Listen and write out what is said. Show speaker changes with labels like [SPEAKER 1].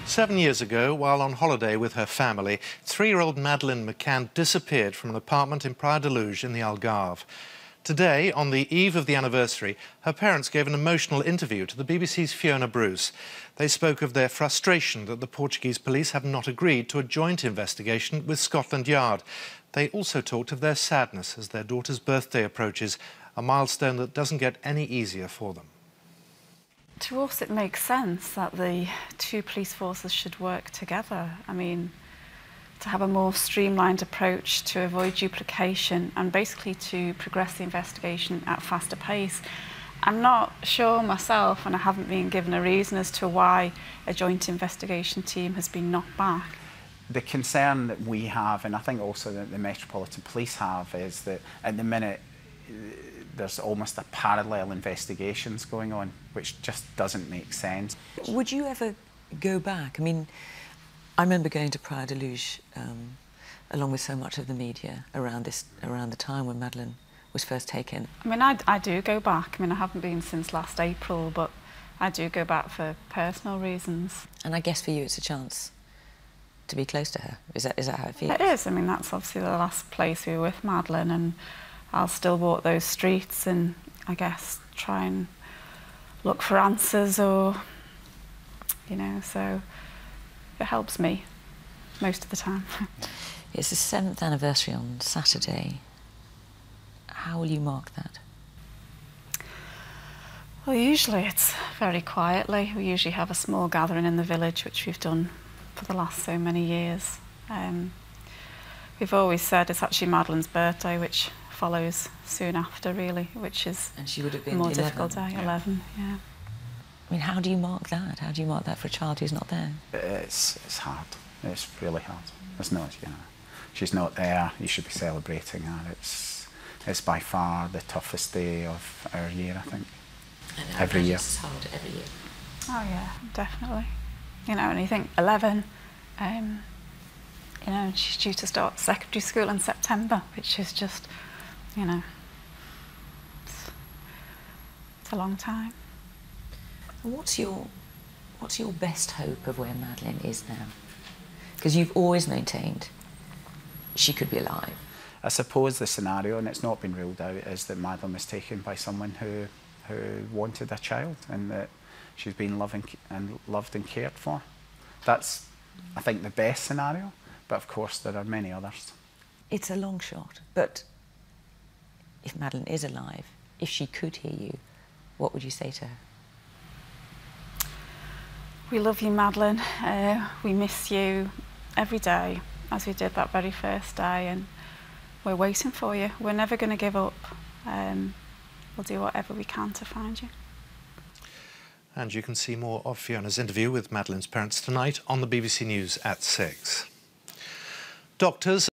[SPEAKER 1] 7 years ago, while on holiday with her family, 3-year-old Madeleine McCann disappeared from an apartment in Praia de Luz in the Algarve. Today, on the eve of the anniversary, her parents gave an emotional interview to the BBC's Fiona Bruce. They spoke of their frustration that the Portuguese police have not agreed to a joint investigation with Scotland Yard. They also talked of their sadness as their daughter's birthday approaches, a milestone that doesn't get any easier for them.
[SPEAKER 2] To us, it makes sense that the two police forces should work together. I mean, to have a more streamlined approach to avoid duplication and basically to progress the investigation at a faster pace. I'm not sure myself, and I haven't been given a reason as to why a joint investigation team has been knocked back.
[SPEAKER 3] The concern that we have, and I think also that the Metropolitan Police have, is that at the minute there's almost a parallel investigations going on, which just doesn't make sense.
[SPEAKER 4] Would you ever go back? I mean, I remember going to Praia de Luz along with so much of the media around the time when Madeleine was first taken.
[SPEAKER 2] I mean, I do go back. I mean, I haven't been since last April, but I do go back for personal reasons.
[SPEAKER 4] And I guess for you it's a chance to be close to her. Is that how it feels?
[SPEAKER 2] It is. I mean, that's obviously the last place we were with Madeleine, and I'll still walk those streets and, I guess, try and look for answers or, you know, so it helps me most of the time.
[SPEAKER 4] It's the 7th anniversary on Saturday. How will you mark that?
[SPEAKER 2] Well, usually it's very quietly. We usually have a small gathering in the village, which we've done for the last so many years. We've always said it's actually Madeleine's birthday, which follows soon after, really, which is
[SPEAKER 4] and she would have been
[SPEAKER 2] a more
[SPEAKER 4] 11.
[SPEAKER 2] difficult day. Yeah. 11, yeah.
[SPEAKER 4] I mean, how do you mark that? How do you mark that for a child who's not there?
[SPEAKER 3] It's hard. It's really hard. It's not, you know, she's not there. You should be celebrating her. It's by far the toughest day of our year, I think.
[SPEAKER 4] And
[SPEAKER 3] every year.
[SPEAKER 4] It's hard every year.
[SPEAKER 2] Oh yeah, definitely. You know, and you think 11. You know, she's due to start secondary school in September, which is just, you know, it's a long time.
[SPEAKER 4] And what's your best hope of where Madeleine is now? Because you've always maintained she could be alive.
[SPEAKER 3] I suppose the scenario, and it's not been ruled out, is that Madeleine was taken by someone who wanted a child, and that she's been loved and cared for. That's, I think, the best scenario. But of course, there are many others.
[SPEAKER 4] It's a long shot, but if Madeleine is alive, if she could hear you, what would you say to her?
[SPEAKER 2] We love you, Madeleine. We miss you every day, as we did that very first day, and we're waiting for you. We're never going to give up. We'll do whatever we can to find you.
[SPEAKER 1] And you can see more of Fiona's interview with Madeleine's parents tonight on the BBC News at 6. Doctors